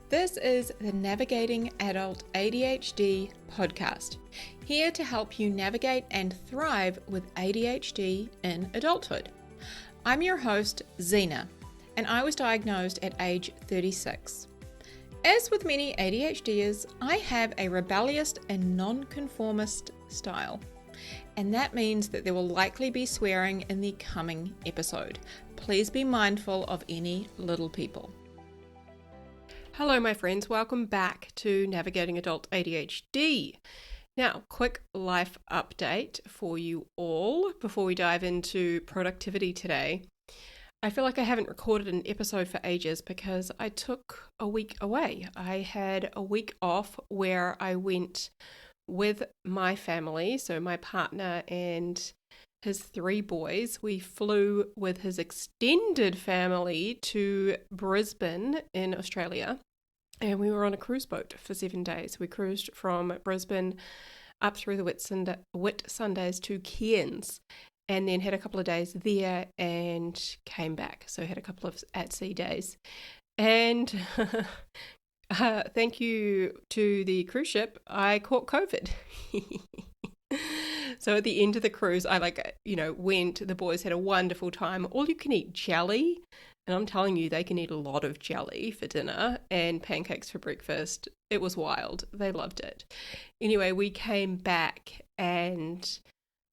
This is the Navigating Adult ADHD podcast, here to help you navigate and thrive with ADHD in adulthood. I'm your host, Zena, and I was diagnosed at age 36. As with many ADHDers, I have a rebellious and nonconformist style, and that means that there will likely be swearing in the coming episode. Please be mindful of any little people. Hello my friends, welcome back to Navigating Adult ADHD. Now, quick life update for you all before we dive into productivity today. I feel like I haven't recorded an episode for ages because I took a week away. I had a week off where I went with my family, so my partner and his 3 boys. We flew with his extended family to Brisbane in Australia, and we were on a cruise boat for 7 days. We cruised from Brisbane up through the Whitsundays to Cairns, and then had a couple of days there and came back. So had a couple of at-sea days. And thank you to the cruise ship, I caught COVID. So at the end of the cruise, I went, the boys had a wonderful time. All you can eat jelly. And I'm telling you, they can eat a lot of jelly for dinner and pancakes for breakfast. It was wild. They loved it. Anyway, we came back and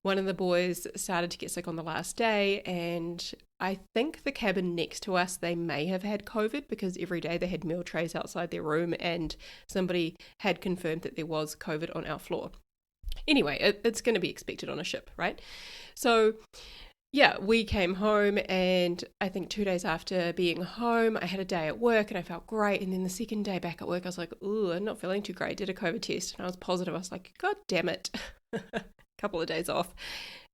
one of the boys started to get sick on the last day, and I think the cabin next to us, they may have had COVID because every day they had meal trays outside their room and somebody had confirmed that there was COVID on our floor. Anyway, it's going to be expected on a ship, right? So yeah, we came home, and I think 2 days after being home, I had a day at work and I felt great. And then the second day back at work, I was like, ooh, I'm not feeling too great. Did a COVID test and I was positive. I was like, God damn it. Couple of days off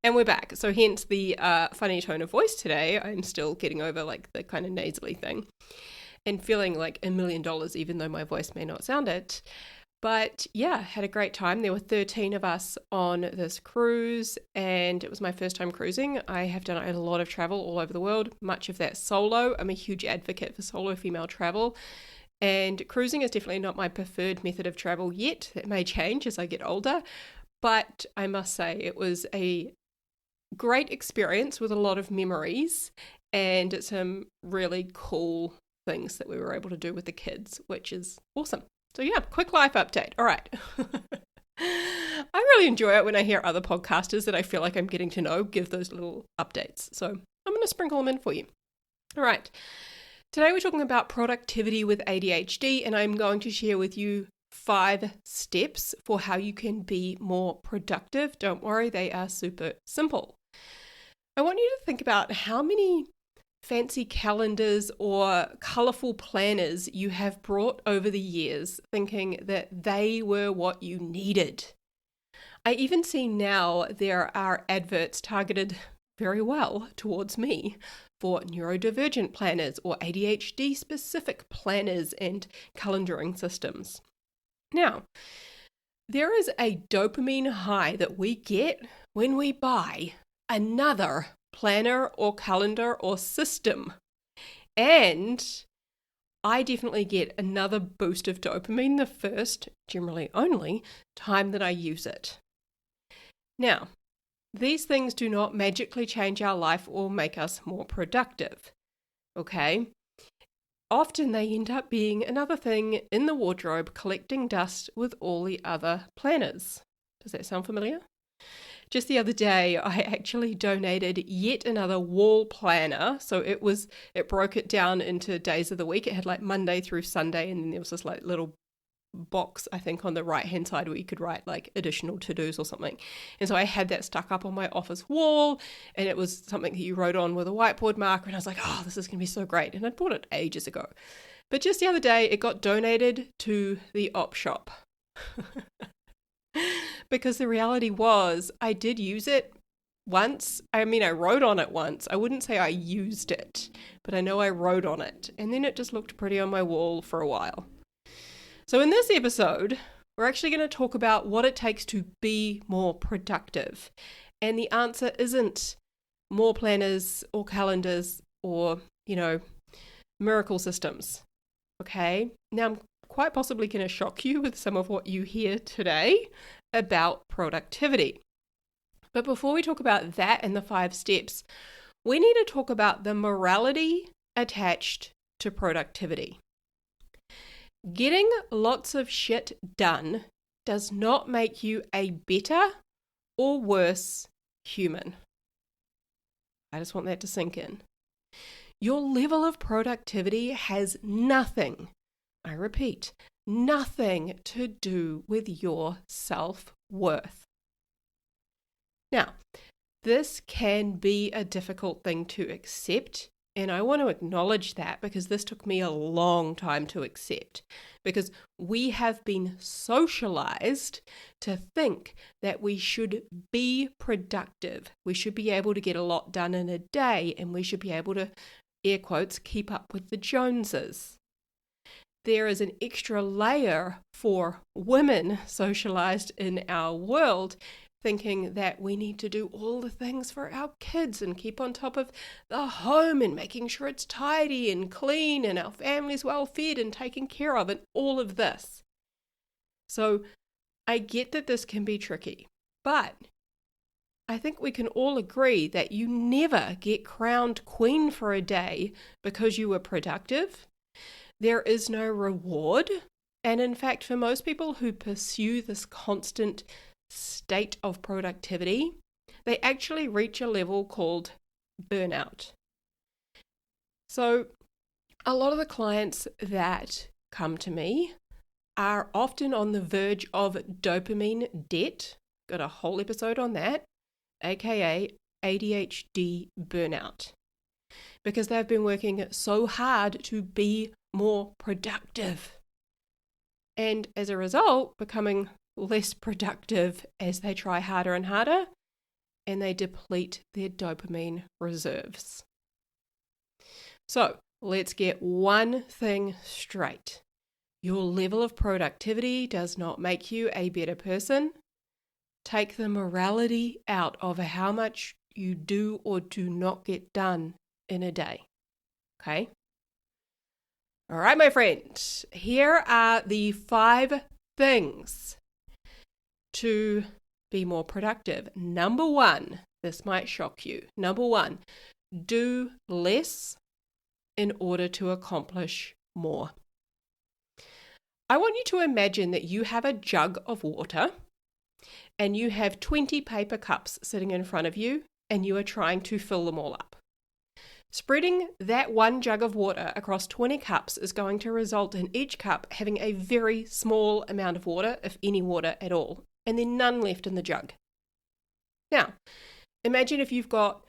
and we're back. So hence the funny tone of voice today. I'm still getting over like the kind of nasally thing and feeling like $1 million, even though my voice may not sound it. But yeah, had a great time. There were 13 of us on this cruise, and it was my first time cruising. I have done a lot of travel all over the world, much of that solo. I'm a huge advocate for solo female travel, and cruising is definitely not my preferred method of travel yet. That may change as I get older, but I must say it was a great experience with a lot of memories and some really cool things that we were able to do with the kids, which is awesome. So yeah, quick life update. All right. I really enjoy it when I hear other podcasters that I feel like I'm getting to know give those little updates. So I'm going to sprinkle them in for you. All right. Today we're talking about productivity with ADHD, and I'm going to share with you 5 steps for how you can be more productive. Don't worry, they are super simple. I want you to think about how many fancy calendars or colorful planners you have brought over the years thinking that they were what you needed. I even see now there are adverts targeted very well towards me for neurodivergent planners or ADHD specific planners and calendaring systems. Now, there is a dopamine high that we get when we buy another planner or calendar or system. And I definitely get another boost of dopamine the first, generally only, time that I use it. Now, these things do not magically change our life or make us more productive, okay? Often they end up being another thing in the wardrobe collecting dust with all the other planners. Does that sound familiar? Just the other day, I actually donated yet another wall planner. So it broke it down into days of the week. It had like Monday through Sunday, and then there was this like little box, I think, on the right-hand side where you could write like additional to-dos or something. And so I had that stuck up on my office wall, and it was something that you wrote on with a whiteboard marker. And I was like, oh, this is going to be so great. And I'd bought it ages ago. But just the other day, it got donated to the op shop. Because the reality was I did use it once. I mean, I wrote on it once. I wouldn't say I used it, but I know I wrote on it. And then it just looked pretty on my wall for a while. So in this episode, we're actually going to talk about what it takes to be more productive. And the answer isn't more planners or calendars or, miracle systems. Okay. Now I'm quite possibly going to shock you with some of what you hear today about productivity. But before we talk about that and the 5 steps, we need to talk about the morality attached to productivity. Getting lots of shit done does not make you a better or worse human. I just want that to sink in. Your level of productivity has nothing, I repeat, nothing to do with your self-worth. Now, this can be a difficult thing to accept, and I want to acknowledge that because this took me a long time to accept, because we have been socialized to think that we should be productive. We should be able to get a lot done in a day, and we should be able to, air quotes, keep up with the Joneses. There is an extra layer for women socialized in our world, thinking that we need to do all the things for our kids and keep on top of the home and making sure it's tidy and clean and our family's well fed and taken care of and all of this. So I get that this can be tricky, but I think we can all agree that you never get crowned queen for a day because you were productive. There is no reward. And in fact, for most people who pursue this constant state of productivity, they actually reach a level called burnout. So a lot of the clients that come to me are often on the verge of dopamine debt. Got a whole episode on that, aka ADHD burnout, because they've been working so hard to be more productive, and as a result becoming less productive as they try harder and harder, and they deplete their dopamine reserves. So let's get one thing straight. Your level of productivity does not make you a better person. Take the morality out of how much you do or do not get done in a day. Okay? All right, my friend. Here are the 5 things to be more productive. Number 1, this might shock you. Number 1, do less in order to accomplish more. I want you to imagine that you have a jug of water and you have 20 paper cups sitting in front of you and you are trying to fill them all up. Spreading that one jug of water across 20 cups is going to result in each cup having a very small amount of water, if any water at all, and then none left in the jug. Now, imagine if you've got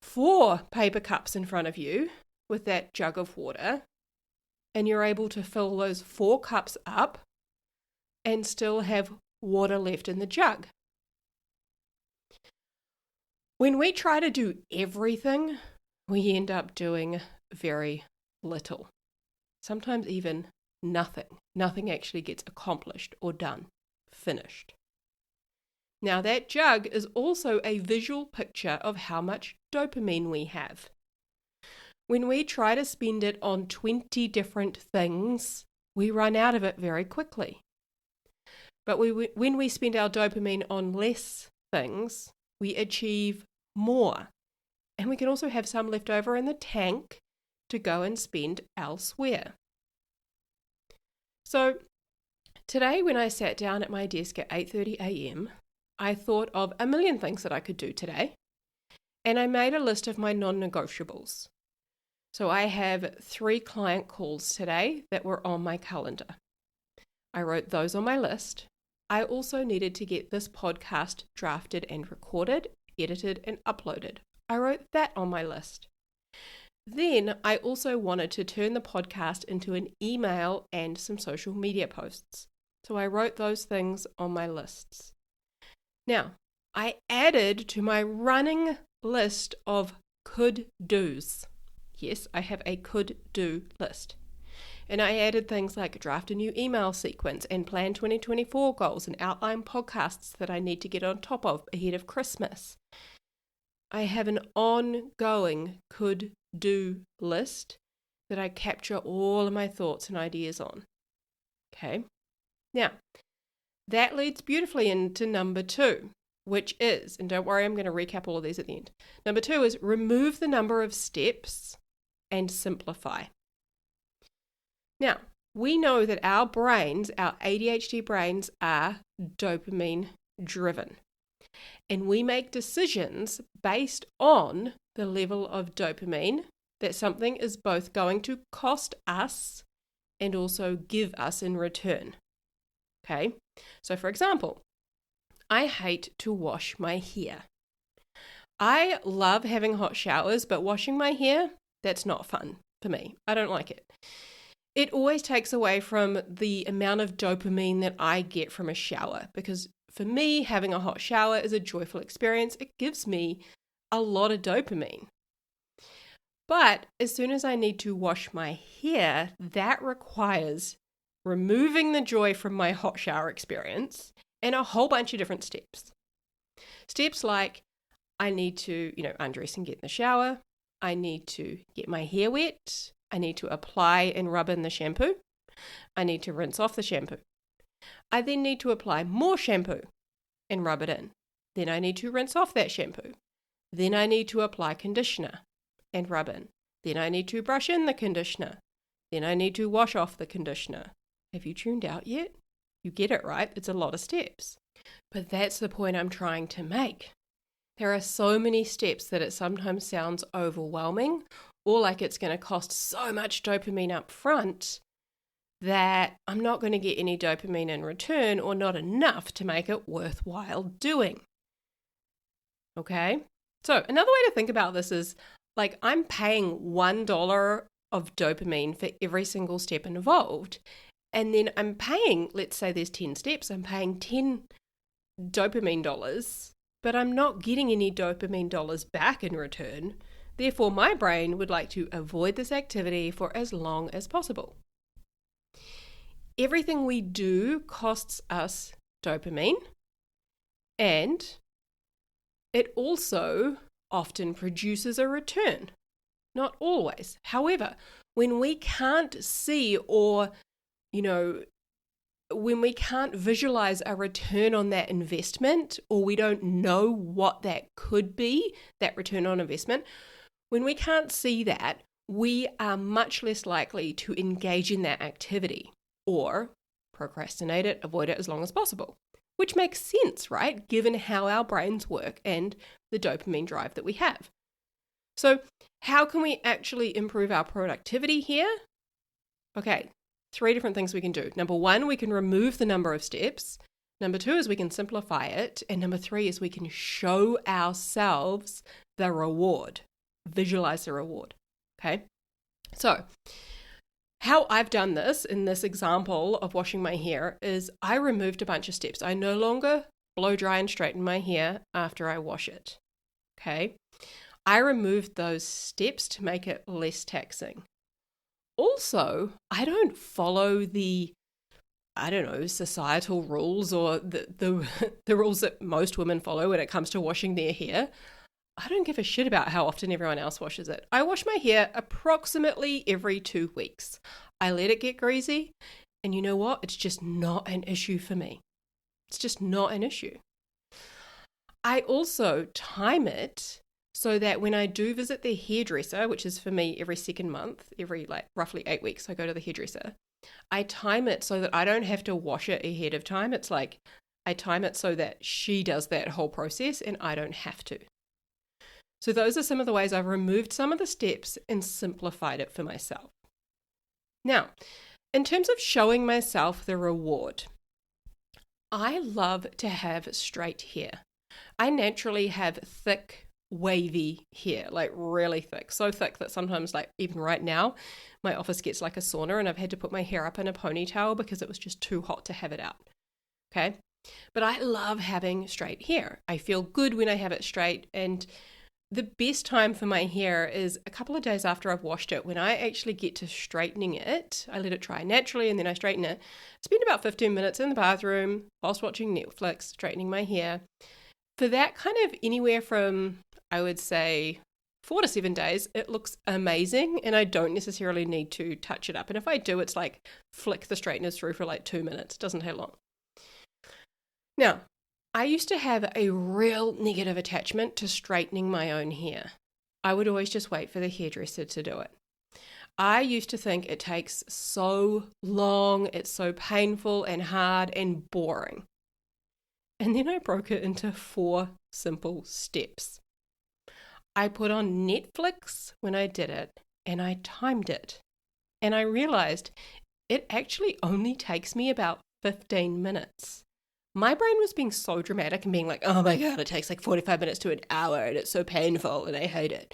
4 paper cups in front of you with that jug of water, and you're able to fill those 4 cups up and still have water left in the jug. When we try to do everything, we end up doing very little. Sometimes even nothing. Nothing actually gets accomplished or done, finished. Now that jug is also a visual picture of how much dopamine we have. When we try to spend it on 20 different things, we run out of it very quickly. But when we spend our dopamine on less things, we achieve more. And we can also have some left over in the tank to go and spend elsewhere. So today when I sat down at my desk at 8:30 a.m., I thought of a million things that I could do today. And I made a list of my non-negotiables. So I have 3 client calls today that were on my calendar. I wrote those on my list. I also needed to get this podcast drafted and recorded, edited and uploaded. I wrote that on my list. Then I also wanted to turn the podcast into an email and some social media posts. So I wrote those things on my lists. Now, I added to my running list of could-dos. Yes, I have a could-do list. And I added things like draft a new email sequence and plan 2024 goals and outline podcasts that I need to get on top of ahead of Christmas. I have an ongoing could-do list that I capture all of my thoughts and ideas on. Okay. Now, that leads beautifully into number 2, which is, and don't worry, I'm going to recap all of these at the end. Number 2 is remove the number of steps and simplify. Now, we know that our brains, our ADHD brains, are dopamine driven. And we make decisions based on the level of dopamine that something is both going to cost us and also give us in return. Okay? So for example, I hate to wash my hair. I love having hot showers, but washing my hair, that's not fun for me. I don't like it. It always takes away from the amount of dopamine that I get from a shower, because for me, having a hot shower is a joyful experience. It gives me a lot of dopamine. But as soon as I need to wash my hair, that requires removing the joy from my hot shower experience and a whole bunch of different steps. Steps like I need to, undress and get in the shower. I need to get my hair wet. I need to apply and rub in the shampoo. I need to rinse off the shampoo. I then need to apply more shampoo and rub it in. Then I need to rinse off that shampoo. Then I need to apply conditioner and rub in. Then I need to brush in the conditioner. Then I need to wash off the conditioner. Have you tuned out yet? You get it, right? It's a lot of steps. But that's the point I'm trying to make. There are so many steps that it sometimes sounds overwhelming, or like it's going to cost so much dopamine up front that I'm not going to get any dopamine in return, or not enough to make it worthwhile doing. Okay? So another way to think about this is like I'm paying $1 of dopamine for every single step involved. And then I'm paying, let's say there's 10 steps, I'm paying 10 dopamine dollars, but I'm not getting any dopamine dollars back in return. Therefore, my brain would like to avoid this activity for as long as possible. Everything we do costs us dopamine, and it also often produces a return. Not always. However, when we can't see or, when we can't visualize a return on that investment, or we don't know what that could be, that return on investment, when we can't see that, we are much less likely to engage in that activity or procrastinate it, avoid it as long as possible, which makes sense, right? Given how our brains work and the dopamine drive that we have. So how can we actually improve our productivity here? Okay, 3 different things we can do. Number 1, we can remove the number of steps. Number 2 is we can simplify it. And number 3 is we can show ourselves the reward. Visualize the reward. Okay? So how I've done this in this example of washing my hair is I removed a bunch of steps. I no longer blow dry and straighten my hair after I wash it. Okay? I removed those steps to make it less taxing. Also, I don't follow the, societal rules or the rules that most women follow when it comes to washing their hair. I don't give a shit about how often everyone else washes it. I wash my hair approximately every 2 weeks. I let it get greasy, and you know what? It's just not an issue for me. It's just not an issue. I also time it so that when I do visit the hairdresser, which is for me every second month, every roughly 8 weeks, I go to the hairdresser. I time it so that I don't have to wash it ahead of time. It's like I time it so that she does that whole process and I don't have to. So those are some of the ways I've removed some of the steps and simplified it for myself. Now, in terms of showing myself the reward, I love to have straight hair. I naturally have thick, wavy hair, like really thick, so thick that sometimes, like even right now, my office gets like a sauna and I've had to put my hair up in a ponytail because it was just too hot to have it out. Okay. But I love having straight hair. I feel good when I have it straight, and the best time for my hair is a couple of days after I've washed it. When I actually get to straightening it, I let it dry naturally and then I straighten it. Spend about 15 minutes in the bathroom whilst watching Netflix, straightening my hair. For that kind of anywhere from, I would say, 4 to 7 days, it looks amazing and I don't necessarily need to touch it up. And if I do, it's like flick the straighteners through for like 2 minutes. It doesn't take long. Now, I used to have a real negative attachment to straightening my own hair. I would always just wait for the hairdresser to do it. I used to think it takes so long, it's so painful and hard and boring. And then I broke it into 4 simple steps. I put on Netflix when I did it, and I timed it. And I realized it actually only takes me about 15 minutes. My brain was being so dramatic and being like, oh my God, it takes like 45 minutes to an hour and it's so painful and I hate it.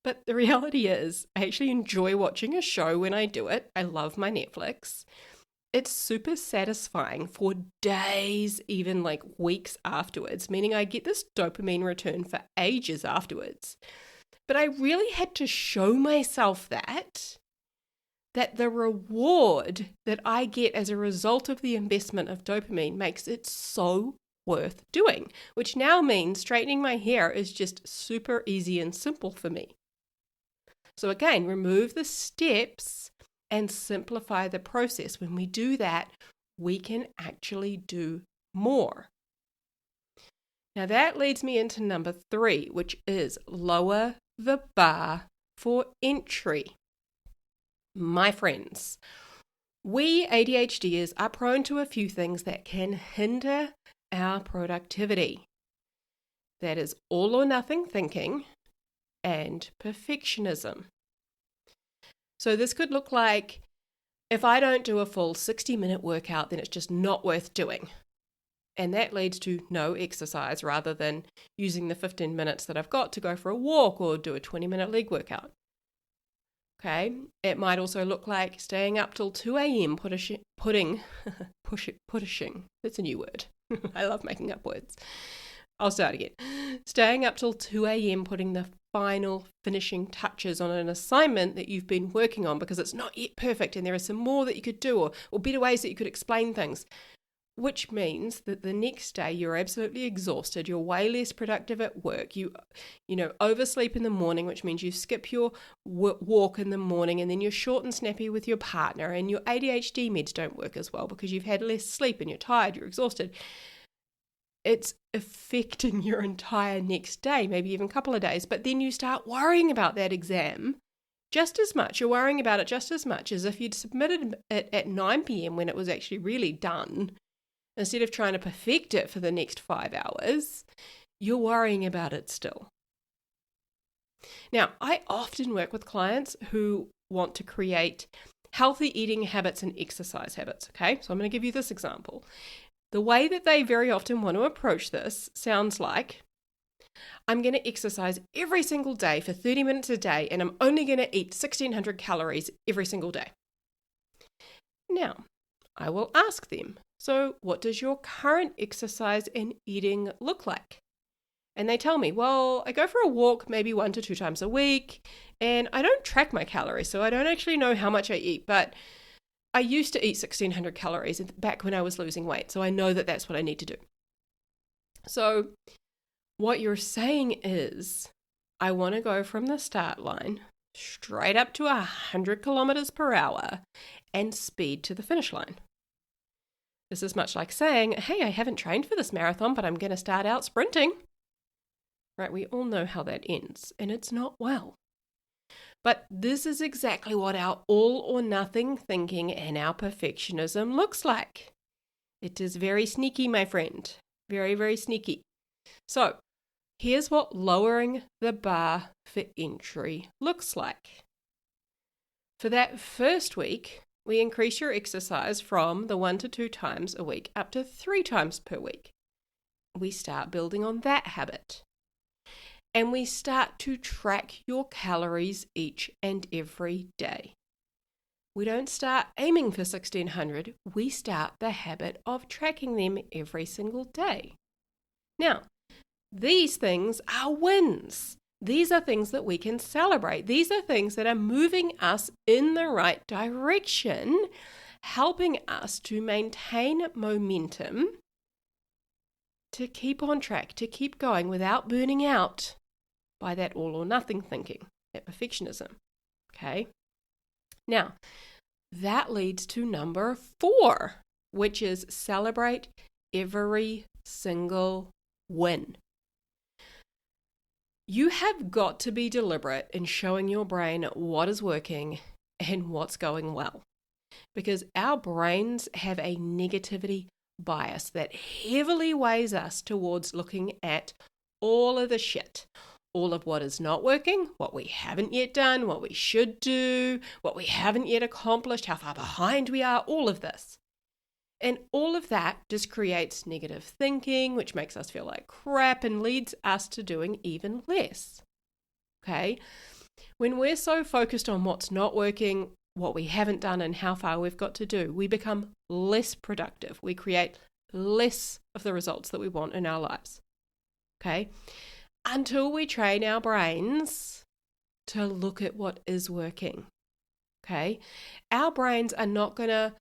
But the reality is, I actually enjoy watching a show when I do it. I love my Netflix. It's super satisfying for days, even like weeks afterwards, meaning I get this dopamine return for ages afterwards. But I really had to show myself that the reward that I get as a result of the investment of dopamine makes it so worth doing, which now means straightening my hair is just super easy and simple for me. So again, remove the steps and simplify the process. When we do that, we can actually do more. Now that leads me into number 3, which is lower the bar for entry. My friends, we ADHDers are prone to a few things that can hinder our productivity. That is all or nothing thinking and perfectionism. So this could look like, if I don't do a full 60-minute workout, then it's just not worth doing. And that leads to no exercise rather than using the 15 minutes that I've got to go for a walk or do a 20-minute leg workout. Okay, it might also look like staying up till 2 a.m. pushing. That's a new word. I love making up words. I'll start again. Staying up till 2 a.m. putting the final finishing touches on an assignment that you've been working on because it's not yet perfect and there are some more that you could do or better ways that you could explain things. Which means that the next day you're absolutely exhausted, you're way less productive at work, you oversleep in the morning, which means you skip your walk in the morning, and then you're short and snappy with your partner, and your ADHD meds don't work as well because you've had less sleep and you're tired, you're exhausted. It's affecting your entire next day, maybe even a couple of days, but then you start worrying about that exam just as much. You're worrying about it just as much as if you'd submitted it at 9 p.m. when it was actually really done. Instead of trying to perfect it for the next 5 hours, you're worrying about it still. Now, I often work with clients who want to create healthy eating habits and exercise habits, okay? So I'm going to give you this example. The way that they very often want to approach this sounds like, I'm going to exercise every single day for 30 minutes a day, and I'm only going to eat 1,600 calories every single day. Now, I will ask them, so what does your current exercise and eating look like? And they tell me, well, I go for a walk maybe 1 to 2 times a week, and I don't track my calories, so I don't actually know how much I eat, but I used to eat 1,600 calories back when I was losing weight, so I know that that's what I need to do. So what you're saying is, I want to go from the start line straight up to 100 kilometers per hour and speed to the finish line. This is much like saying, hey, I haven't trained for this marathon, but I'm going to start out sprinting. Right? We all know how that ends, and it's not well. But this is exactly what our all or nothing thinking and our perfectionism looks like. It is very sneaky, my friend. Very, very sneaky. So here's what lowering the bar for entry looks like. For that first week, we increase your exercise from the 1 to 2 times a week up to 3 times per week. We start building on that habit. And we start to track your calories each and every day. We don't start aiming for 1,600, we start the habit of tracking them every single day. Now, these things are wins. These are things that we can celebrate. These are things that are moving us in the right direction, helping us to maintain momentum, to keep on track, to keep going without burning out. by that all or nothing thinking, that perfectionism. Okay. Now, that leads to number 4, which is celebrate every single win. You have got to be deliberate in showing your brain what is working and what's going well, because our brains have a negativity bias that heavily weighs us towards looking at all of the shit, all of what is not working, what we haven't yet done, what we should do, what we haven't yet accomplished, how far behind we are, all of this. And all of that just creates negative thinking, which makes us feel like crap and leads us to doing even less. Okay? When we're so focused on what's not working, what we haven't done, and how far we've got to do, we become less productive. We create less of the results that we want in our lives. Okay? Until we train our brains to look at what is working. Okay? Our brains are not going to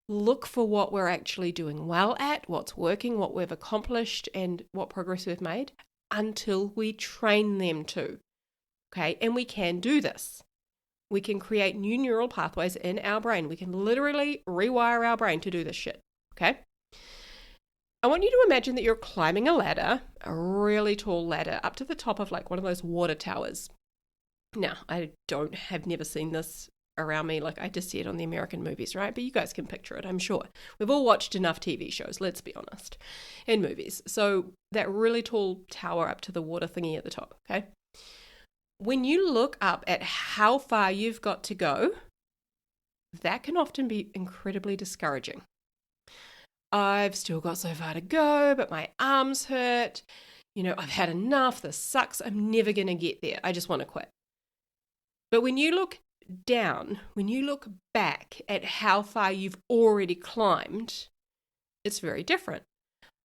look for what we're actually doing well at, what's working, what we've accomplished, and what progress we've made until we train them to. Okay, and we can do this. We can create new neural pathways in our brain. We can literally rewire our brain to do this shit. Okay? I want you to imagine that you're climbing a ladder, a really tall ladder, up to the top of like one of those water towers. Now, I have never seen this around me, like I just see it on the American movies, right? But you guys can picture it, I'm sure. We've all watched enough TV shows, let's be honest, and movies. So that really tall tower up to the water thingy at the top, okay? When you look up at how far you've got to go, that can often be incredibly discouraging. I've still got so far to go, but my arms hurt. I've had enough. This sucks. I'm never going to get there. I just want to quit. But when you look down, when you look back at how far you've already climbed, it's very different.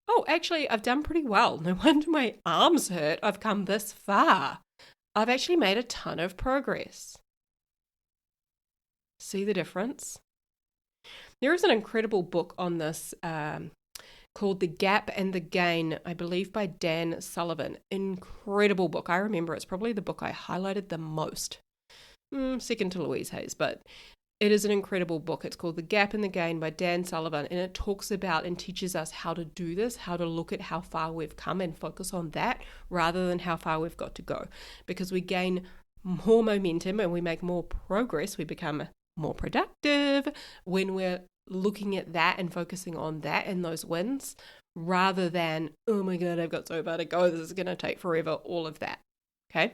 Oh, actually, I've done pretty well. No wonder my arms hurt. I've come this far. I've actually made a ton of progress. See the difference? There is an incredible book on this called The Gap and the Gain, I believe by Dan Sullivan. Incredible book. I remember it's probably the book I highlighted the most. Second to Louise Hayes, but it is an incredible book. It's called The Gap and the Gain by Dan Sullivan, and it talks about and teaches us how to do this, how to look at how far we've come and focus on that rather than how far we've got to go, because we gain more momentum and we make more progress. We become more productive when we're looking at that and focusing on that and those wins rather than, oh my God, I've got so far to go. This is going to take forever, all of that. Okay.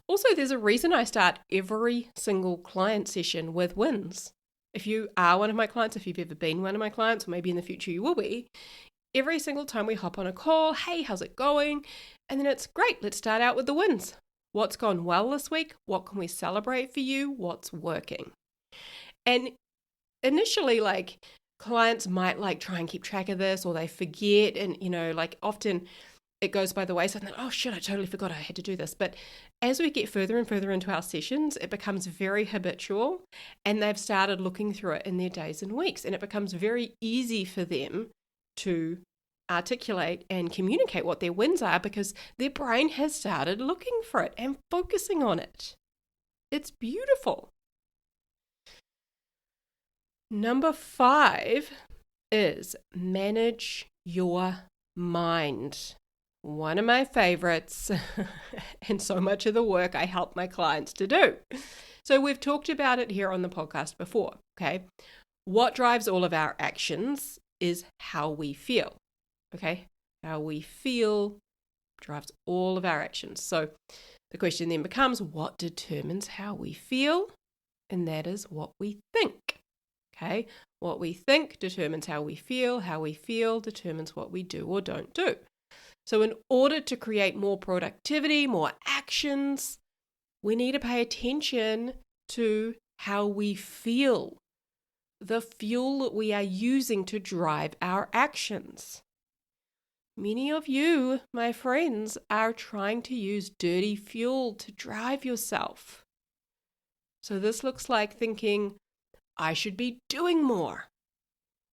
Also, there's a reason I start every single client session with wins. If you are one of my clients, if you've ever been one of my clients, or maybe in the future you will be, every single time we hop on a call, hey, how's it going? And then it's great. Let's start out with the wins. What's gone well this week? What can we celebrate for you? What's working? And initially, clients might try and keep track of this, or they forget, and often it goes by the wayside and then, oh shit, I totally forgot I had to do this. But as we get further and further into our sessions, it becomes very habitual and they've started looking through it in their days and weeks, and it becomes very easy for them to articulate and communicate what their wins are because their brain has started looking for it and focusing on it. It's beautiful. Number 5 is manage your mind. One of my favorites and so much of the work I help my clients to do. So we've talked about it here on the podcast before, okay? What drives all of our actions is how we feel, okay? How we feel drives all of our actions. So the question then becomes, what determines how we feel? And that is what we think, okay? What we think determines how we feel determines what we do or don't do. So in order to create more productivity, more actions, we need to pay attention to how we feel, the fuel that we are using to drive our actions. Many of you, my friends, are trying to use dirty fuel to drive yourself. So this looks like thinking, I should be doing more,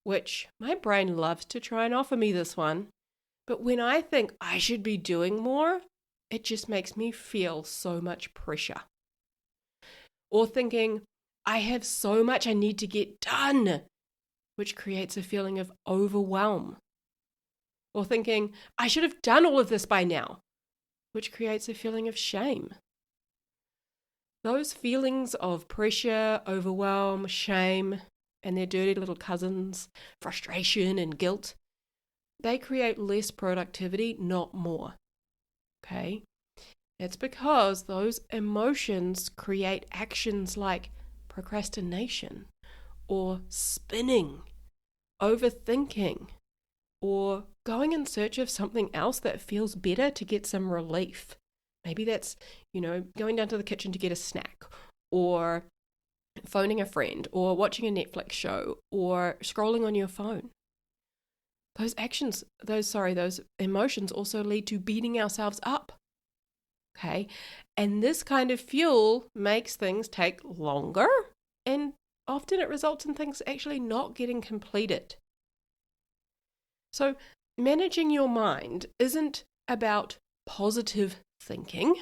which my brain loves to try and offer me this one. But when I think I should be doing more, it just makes me feel so much pressure. Or thinking, I have so much I need to get done, which creates a feeling of overwhelm. Or thinking, I should have done all of this by now, which creates a feeling of shame. Those feelings of pressure, overwhelm, shame, and their dirty little cousins, frustration and guilt, they create less productivity, not more. Okay? It's because those emotions create actions like procrastination or spinning, overthinking, or going in search of something else that feels better to get some relief. Maybe that's, going down to the kitchen to get a snack, or phoning a friend, or watching a Netflix show, or scrolling on your phone. Those emotions also lead to beating ourselves up. Okay? And this kind of fuel makes things take longer, and often it results in things actually not getting completed. So managing your mind isn't about positive thinking.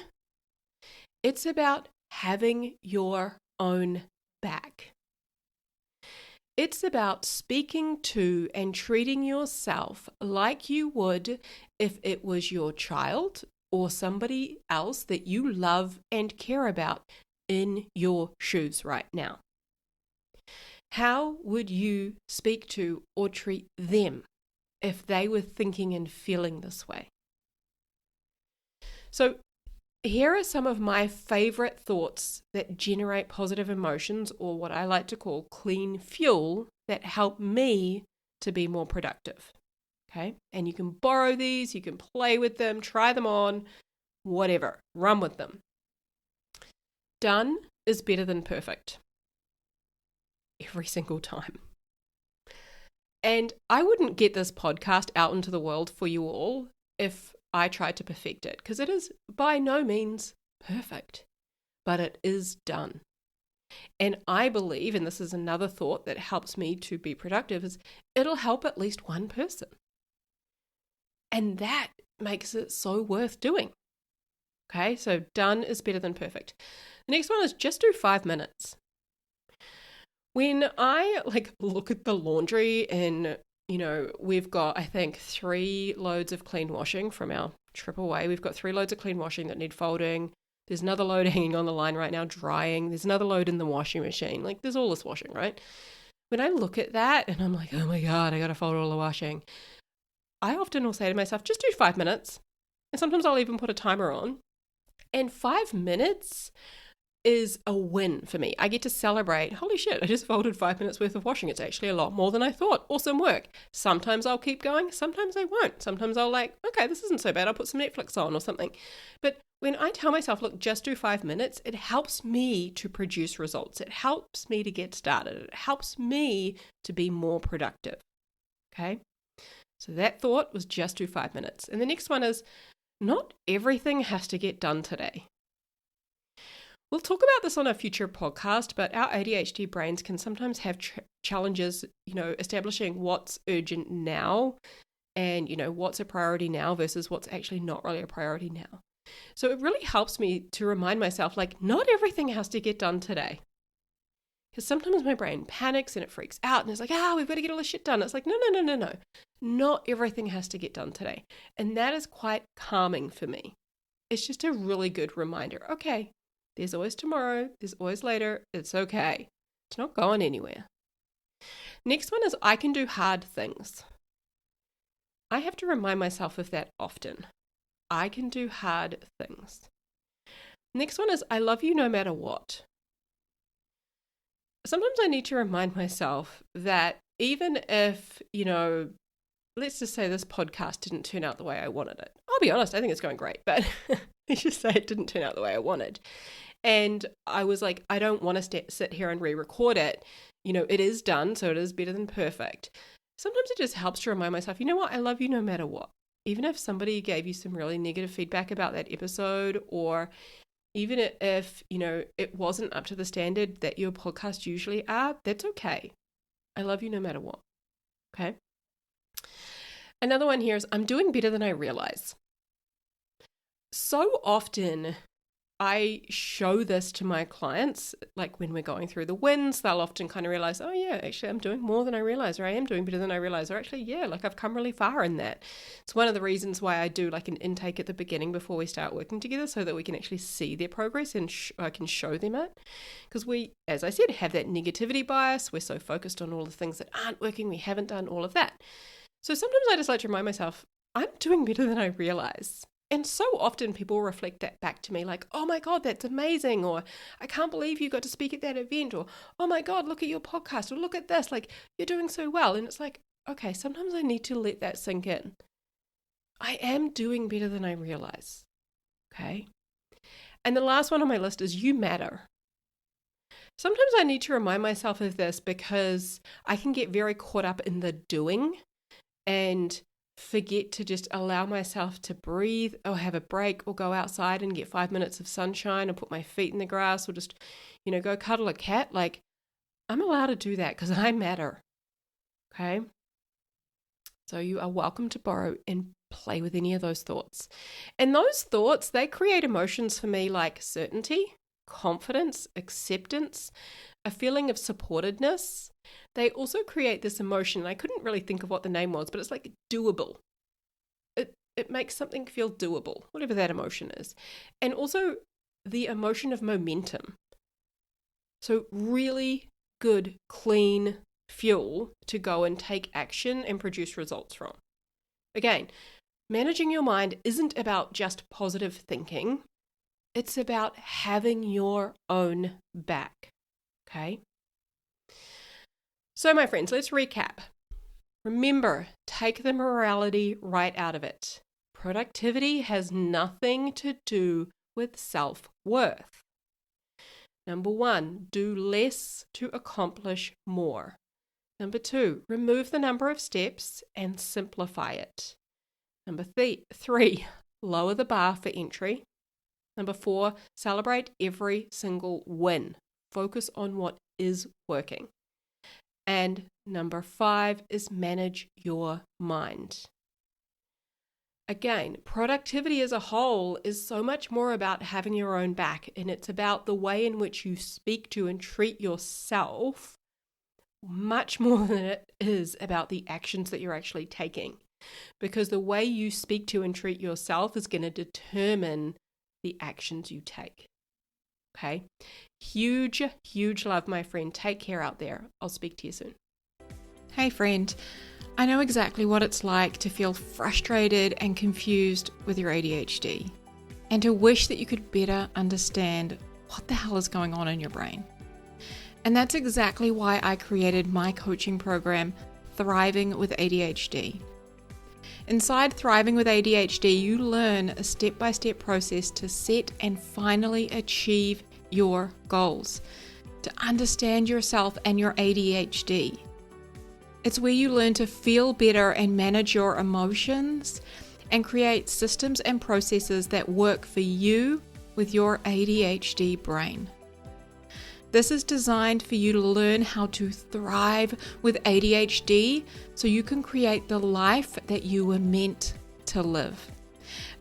It's about having your own back. It's about speaking to and treating yourself like you would if it was your child or somebody else that you love and care about in your shoes right now. How would you speak to or treat them if they were thinking and feeling this way? So here are some of my favorite thoughts that generate positive emotions, or what I like to call clean fuel, that help me to be more productive. Okay? And you can borrow these, you can play with them, try them on, whatever, run with them. Done is better than perfect. Every single time. And I wouldn't get this podcast out into the world for you all if I tried to perfect it, because it is by no means perfect, but it is done. And I believe, and this is another thought that helps me to be productive, is it'll help at least one person. And that makes it so worth doing. Okay, so done is better than perfect. The next one is just do 5 minutes. When I look at the laundry and, we've got, I think, 3 loads of clean washing from our trip away. We've got 3 loads of clean washing that need folding. There's another load hanging on the line right now drying. There's another load in the washing machine. There's all this washing, right? When I look at that and I'm like, oh my God, I got to fold all the washing, I often will say to myself, just do 5 minutes. And sometimes I'll even put a timer on. And 5 minutes is a win for me. I get to celebrate, holy shit, I just folded 5 minutes worth of washing. It's actually a lot more than I thought. Awesome work. Sometimes I'll keep going. Sometimes I won't. Sometimes I'll okay, this isn't so bad. I'll put some Netflix on or something. But when I tell myself, look, just do 5 minutes, it helps me to produce results. It helps me to get started. It helps me to be more productive. Okay? So that thought was just do 5 minutes. And the next one is, not everything has to get done today. We'll talk about this on a future podcast, but our ADHD brains can sometimes have challenges, establishing what's urgent now and, what's a priority now versus what's actually not really a priority now. So it really helps me to remind myself, not everything has to get done today. Because sometimes my brain panics and it freaks out and it's like, we've got to get all this shit done. It's like, no. Not everything has to get done today. And that is quite calming for me. It's just a really good reminder. Okay, there's always tomorrow. There's always later. It's okay. It's not going anywhere. Next one is I can do hard things. I have to remind myself of that often. I can do hard things. Next one is I love you no matter what. Sometimes I need to remind myself that even if, let's just say this podcast didn't turn out the way I wanted it. I'll be honest, I think it's going great, but let's just say it didn't turn out the way I wanted. And I was like, I don't want to sit here and re-record it. It is done, so it is better than perfect. Sometimes it just helps to remind myself, you know what? I love you no matter what. Even if somebody gave you some really negative feedback about that episode, or even if, it wasn't up to the standard that your podcasts usually are, that's okay. I love you no matter what. Okay? Another one here is I'm doing better than I realize. so often I show this to my clients, like when we're going through the wins, they'll often kind of realize, oh yeah, actually I'm doing more than I realize, or I am doing better than I realize, or actually, yeah, like I've come really far in that. It's one of the reasons why I do like an intake at the beginning before we start working together, so that we can actually see their progress and I can show them it. Because we, as I said, have that negativity bias. We're so focused on all the things that aren't working. We haven't done all of that. So sometimes I just like to remind myself, I'm doing better than I realize. And so often people reflect that back to me like, oh my God, that's amazing. Or I can't believe you got to speak at that event. Or, oh my God, look at your podcast. Or look at this, like you're doing so well. And it's like, okay, sometimes I need to let that sink in. I am doing better than I realize. Okay. And the last one on my list is you matter. Sometimes I need to remind myself of this because I can get very caught up in the doing and forget to just allow myself to breathe or have a break or go outside and get 5 minutes of sunshine or put my feet in the grass or just, go cuddle a cat. Like, I'm allowed to do that because I matter. Okay. So you are welcome to borrow and play with any of those thoughts. And those thoughts, they create emotions for me like certainty, confidence, acceptance, a feeling of supportedness. They also create this emotion. I couldn't really think of what the name was, but it's like doable. It makes something feel doable, whatever that emotion is. And also the emotion of momentum. So really good, clean fuel to go and take action and produce results from. Again, managing your mind isn't about just positive thinking. It's about having your own back. Okay? So my friends, let's recap. Remember, take the morality right out of it. Productivity has nothing to do with self-worth. Number 1, do less to accomplish more. Number 2, remove the number of steps and simplify it. Number 3, lower the bar for entry. Number 4, celebrate every single win. Focus on what is working. And number 5 is manage your mind. Again, productivity as a whole is so much more about having your own back, and it's about the way in which you speak to and treat yourself much more than it is about the actions that you're actually taking. Because the way you speak to and treat yourself is going to determine the actions you take. Okay? Huge, huge love, my friend. Take care out there. I'll speak to you soon. Hey, friend. I know exactly what it's like to feel frustrated and confused with your ADHD and to wish that you could better understand what the hell is going on in your brain. And that's exactly why I created my coaching program, Thriving with ADHD. Inside Thriving with ADHD, you learn a step-by-step process to set and finally achieve your goals, to understand yourself and your ADHD. It's where you learn to feel better and manage your emotions and create systems and processes that work for you with your ADHD brain. This is designed for you to learn how to thrive with ADHD so you can create the life that you were meant to live.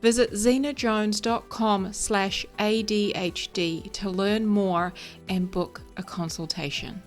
Visit zenajones.com/ADHD to learn more and book a consultation.